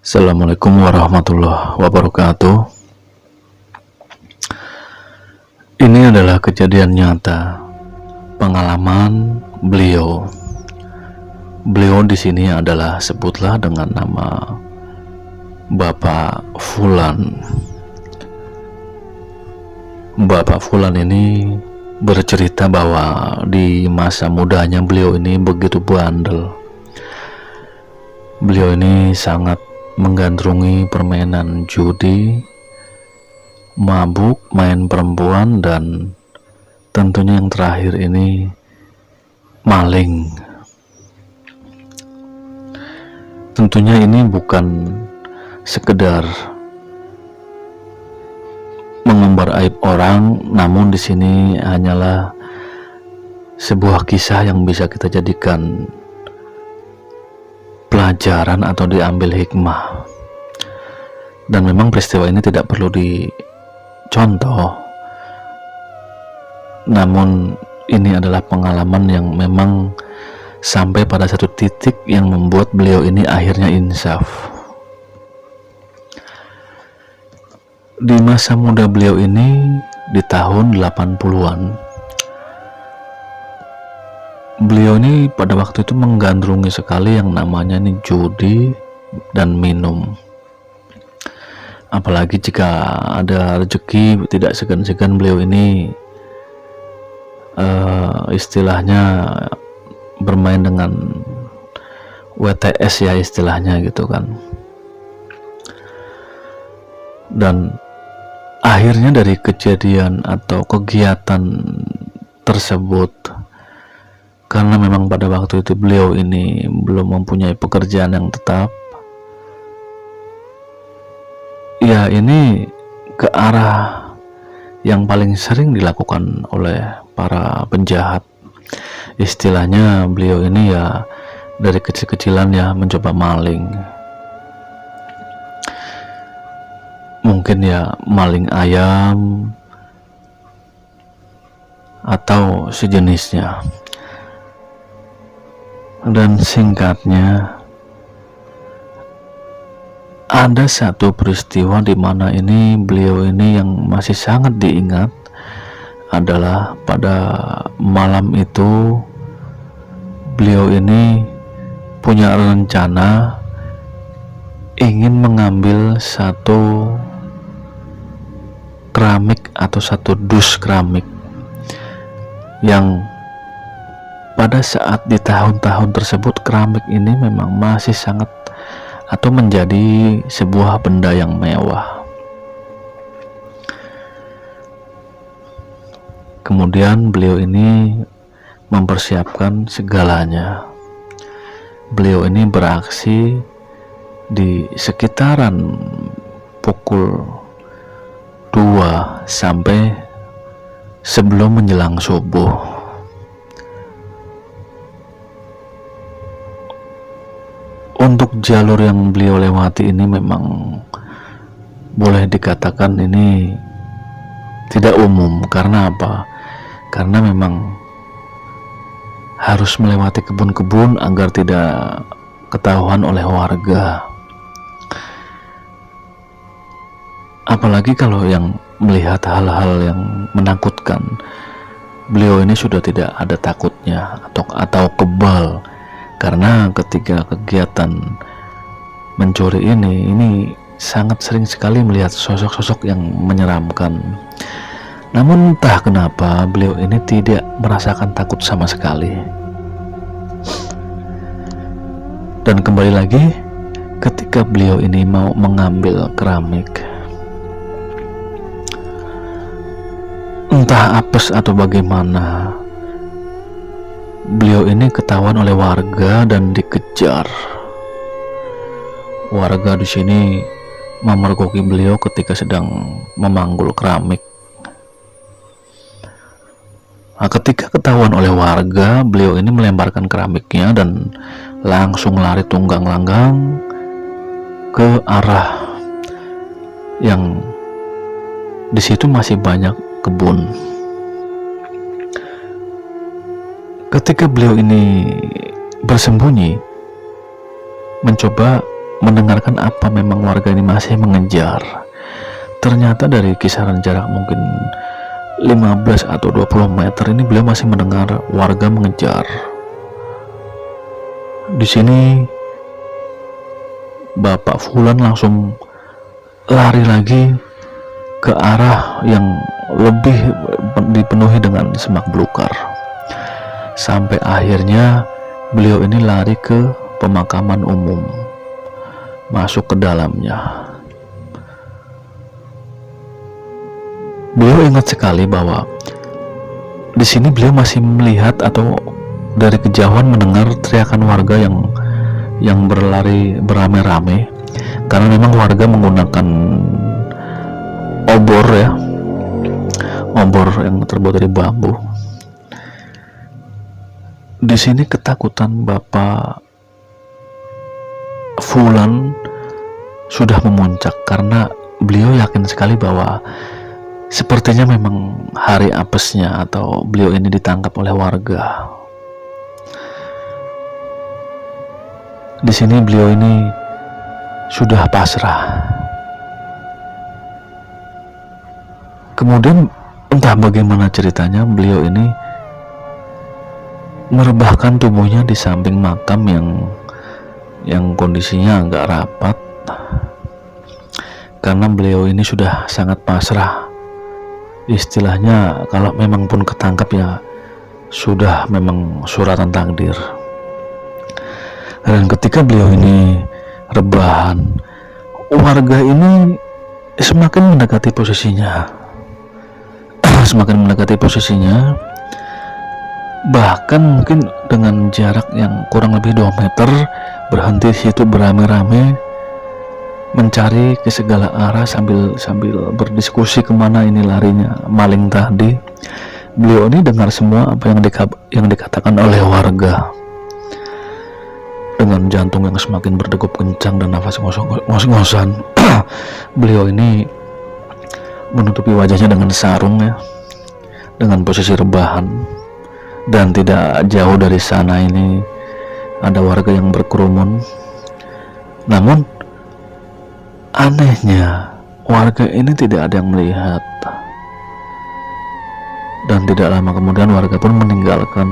Assalamualaikum warahmatullahi wabarakatuh. Ini adalah kejadian nyata, pengalaman beliau. Beliau di sini adalah sebutlah dengan nama Bapak Fulan. Bapak Fulan ini bercerita bahwa di masa mudanya beliau ini begitu bandel. Beliau ini sangat menggandrungi permainan judi, mabuk, main perempuan, dan tentunya yang terakhir ini maling. Tentunya ini bukan sekedar mengumbar aib orang, namun di sini hanyalah sebuah kisah yang bisa kita jadikan pelajaran atau diambil hikmah. Dan memang peristiwa ini tidak perlu dicontoh, namun ini adalah pengalaman yang memang sampai pada satu titik yang membuat beliau ini akhirnya insaf. Di masa muda beliau ini di tahun 80-an, beliau ini pada waktu itu menggandrungi sekali yang namanya nih judi dan minum. Apalagi jika ada rezeki, tidak segan-segan beliau ini istilahnya bermain dengan WTS ya istilahnya gitu kan. Dan akhirnya dari kejadian atau kegiatan tersebut, karena memang pada waktu itu beliau ini belum mempunyai pekerjaan yang tetap, ya ini ke arah yang paling sering dilakukan oleh para penjahat. Istilahnya beliau ini ya dari kecil-kecilan ya mencoba maling. Mungkin ya maling ayam atau sejenisnya. Dan singkatnya, ada satu peristiwa di mana ini beliau ini yang masih sangat diingat adalah pada malam itu beliau ini punya rencana ingin mengambil satu keramik atau satu dus keramik yang pada saat di tahun-tahun tersebut keramik ini memang masih sangat atau menjadi sebuah benda yang mewah. Kemudian beliau ini mempersiapkan segalanya. Beliau ini beraksi di sekitaran pukul 2 sampai sebelum menjelang subuh. Untuk jalur yang beliau lewati ini memang boleh dikatakan ini tidak umum. Karena apa? Karena memang harus melewati kebun-kebun agar tidak ketahuan oleh warga. Apalagi kalau yang melihat hal-hal yang menakutkan, beliau ini sudah tidak ada takutnya atau kebal. Karena ketika kegiatan mencuri ini sangat sering sekali melihat sosok-sosok yang menyeramkan. Namun entah kenapa beliau ini tidak merasakan takut sama sekali. Dan kembali lagi, ketika beliau ini mau mengambil keramik, entah apes atau bagaimana, beliau ini ketahuan oleh warga dan dikejar. Warga di sini memergoki beliau ketika sedang memanggul keramik. Nah, ketika ketahuan oleh warga, beliau ini melemparkan keramiknya dan langsung lari tunggang langgang ke arah yang di situ masih banyak kebun. Ketika beliau ini bersembunyi, mencoba mendengarkan apa memang warga ini masih mengejar. Ternyata dari kisaran jarak mungkin 15 atau 20 meter ini beliau masih mendengar warga mengejar. Di sini Bapak Fulan langsung lari lagi ke arah yang lebih dipenuhi dengan semak belukar. Sampai akhirnya beliau ini lari ke pemakaman umum, masuk ke dalamnya. Beliau ingat sekali bahwa di sini beliau masih melihat atau dari kejauhan mendengar teriakan warga yang berlari beramai-ramai, karena memang warga menggunakan obor ya, obor yang terbuat dari bambu. Di sini ketakutan Bapak Fulan sudah memuncak karena beliau yakin sekali bahwa sepertinya memang hari apesnya atau beliau ini ditangkap oleh warga. Di sini beliau ini sudah pasrah. Kemudian entah bagaimana ceritanya beliau ini merebahkan tubuhnya di samping makam yang kondisinya agak rapat, karena beliau ini sudah sangat pasrah. Istilahnya kalau memang pun ketangkap ya sudah memang suratan takdir. Dan ketika beliau ini rebahan, warga ini semakin mendekati posisinya. Semakin mendekati posisinya, bahkan mungkin dengan jarak yang kurang lebih 2 meter, berhenti situ beramai-ramai mencari ke segala arah sambil berdiskusi kemana ini larinya maling tadi. Beliau ini dengar semua apa yang dikatakan oleh warga. Dengan jantung yang semakin berdegup kencang dan nafas ngos-ngosan, beliau ini menutupi wajahnya dengan sarung ya, dengan posisi rebahan. Dan tidak jauh dari sana ini ada warga yang berkerumun. Namun anehnya warga ini tidak ada yang melihat. Dan tidak lama kemudian warga pun meninggalkan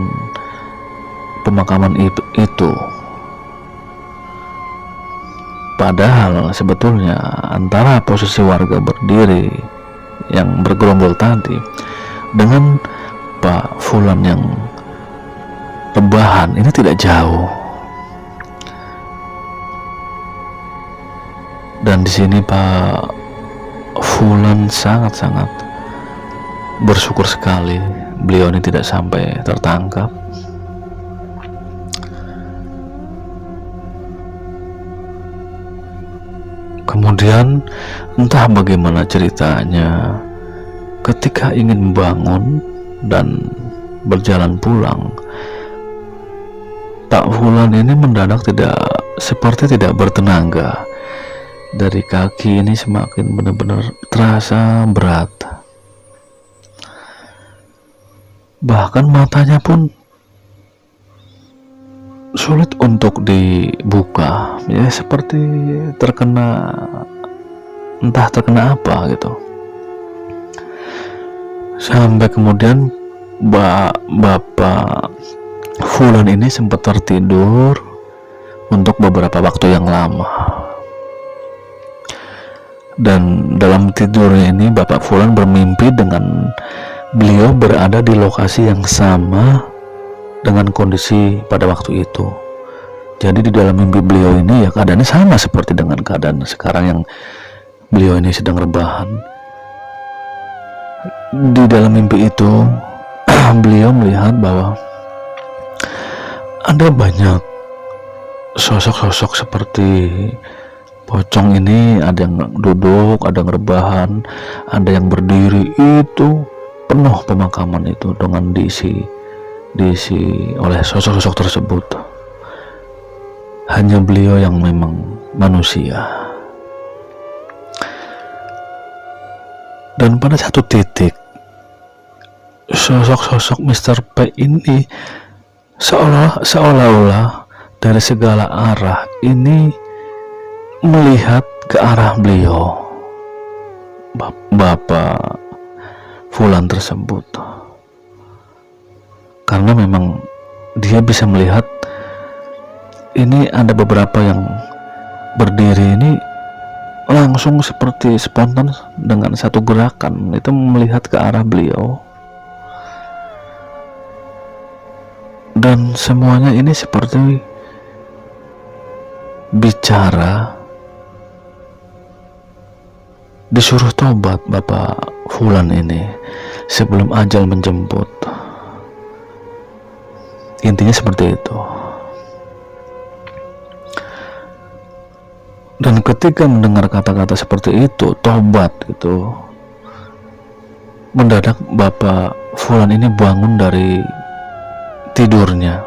pemakaman itu. Padahal sebetulnya antara posisi warga berdiri yang bergerombol tadi dengan Pak Fulan yang rebahan ini tidak jauh. Dan di sini Pak Fulan sangat-sangat bersyukur sekali beliau ini tidak sampai tertangkap. Kemudian entah bagaimana ceritanya, ketika ingin bangun dan berjalan pulang, Pak Fulan ini mendadak seperti tidak bertenaga. Dari kaki ini semakin benar-benar terasa berat. Bahkan matanya pun sulit untuk dibuka, ya seperti entah terkena apa gitu. Sampai kemudian Bapak Fulan ini sempat tertidur untuk beberapa waktu yang lama. Dan dalam tidurnya ini Bapak Fulan bermimpi dengan beliau berada di lokasi yang sama dengan kondisi pada waktu itu. Jadi di dalam mimpi beliau ini ya keadaannya sama seperti dengan keadaan sekarang yang beliau ini sedang rebahan. Di dalam mimpi itu beliau melihat bahwa ada banyak sosok-sosok seperti pocong ini, ada yang duduk, ada yang rebahan, ada yang berdiri. Itu penuh pemakaman itu dengan diisi oleh sosok-sosok tersebut. Hanya beliau yang memang manusia. Dan pada satu titik sosok-sosok Mr. P ini seolah-olah dari segala arah ini melihat ke arah beliau, Bapak Fulan tersebut, karena memang dia bisa melihat ini ada beberapa yang berdiri ini langsung seperti spontan dengan satu gerakan itu melihat ke arah beliau, dan semuanya ini seperti bicara, disuruh tobat Bapak Fulan ini sebelum ajal menjemput. Intinya seperti itu. Dan ketika mendengar kata-kata seperti itu, tobat gitu, mendadak Bapak Fulan ini bangun dari tidurnya.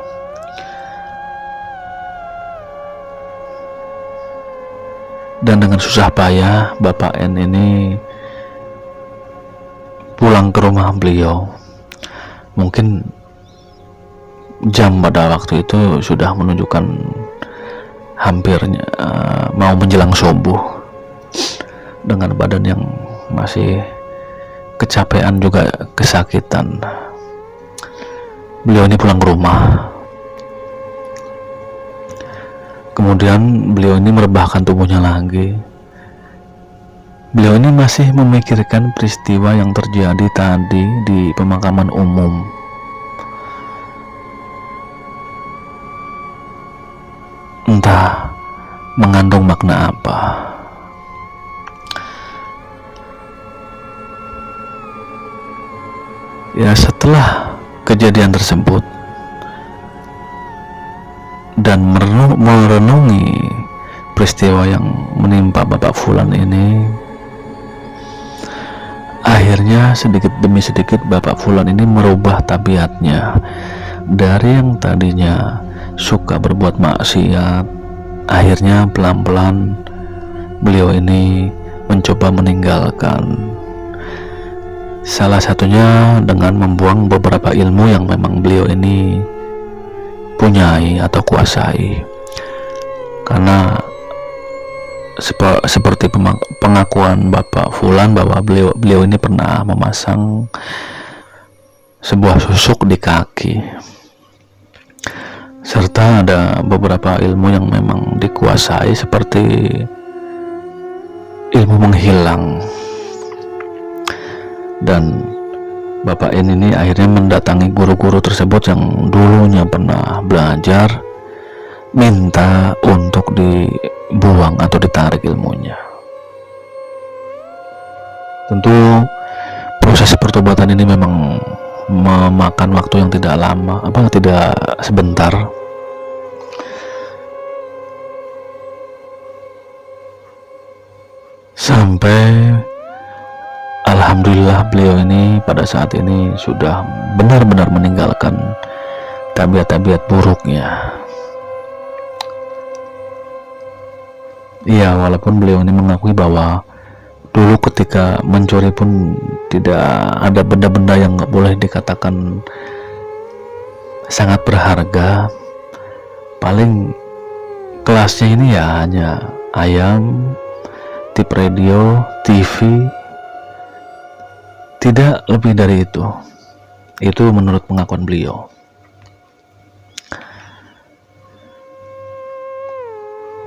Dan dengan susah payah Bapak N ini pulang ke rumah beliau. Mungkin jam pada waktu itu sudah menunjukkan hampirnya mau menjelang subuh, dengan badan yang masih kecapean juga kesakitan. Beliau ini pulang ke rumah. Kemudian beliau ini merebahkan tubuhnya lagi. Beliau ini masih memikirkan peristiwa yang terjadi tadi di pemakaman umum. Entah mengandung makna apa. Ya, setelah kejadian tersebut dan merenungi peristiwa yang menimpa Bapak Fulan ini, akhirnya sedikit demi sedikit Bapak Fulan ini merubah tabiatnya. Dari yang tadinya suka berbuat maksiat, akhirnya pelan-pelan beliau ini mencoba meninggalkan. Salah satunya dengan membuang beberapa ilmu yang memang beliau ini punyai atau kuasai. Karena seperti pengakuan Bapak Fulan bahwa beliau ini pernah memasang sebuah susuk di kaki, serta ada beberapa ilmu yang memang dikuasai seperti ilmu menghilang. Dan Bapak ini akhirnya mendatangi guru-guru tersebut yang dulunya pernah belajar, minta untuk dibuang atau ditarik ilmunya. Tentu proses pertobatan ini memang memakan waktu yang tidak lama, tidak sebentar. Sampai alhamdulillah beliau ini pada saat ini sudah benar-benar meninggalkan tabiat-tabiat buruknya. Iya, walaupun beliau ini mengakui bahwa dulu ketika mencuri pun tidak ada benda-benda yang nggak boleh dikatakan sangat berharga. Paling kelasnya ini ya hanya ayam, tip radio, TV, tidak lebih dari itu. Itu menurut pengakuan beliau.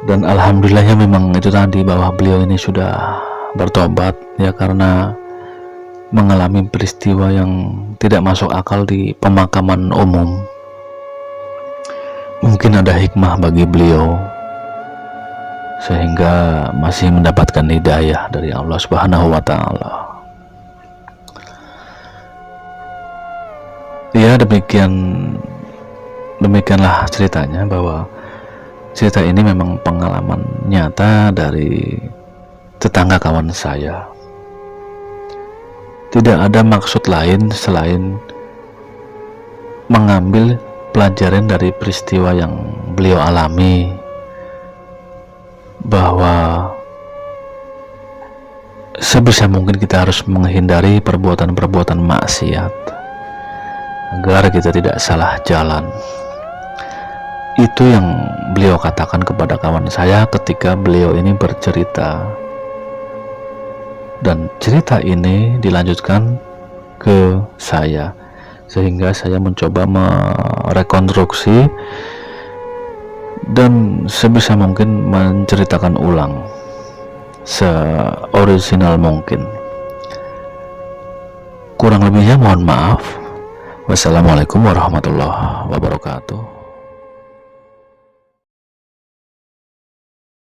Dan alhamdulillahnya memang itu tadi, bahwa beliau ini sudah bertobat ya, karena mengalami peristiwa yang tidak masuk akal di pemakaman umum. Mungkin ada hikmah bagi beliau sehingga masih mendapatkan hidayah dari Allah Subhanahu wa taala. Ya, demikianlah ceritanya, bahwa cerita ini memang pengalaman nyata dari tetangga kawan saya. Tidak ada maksud lain selain mengambil pelajaran dari peristiwa yang beliau alami, bahwa sebisa mungkin kita harus menghindari perbuatan-perbuatan maksiat agar kita tidak salah jalan. Itu yang beliau katakan kepada kawan saya ketika beliau ini bercerita, dan cerita ini dilanjutkan ke saya, sehingga saya mencoba merekonstruksi dan sebisa mungkin menceritakan ulang seorisinal mungkin. Kurang lebihnya mohon maaf. Wassalamualaikum warahmatullahi wabarakatuh.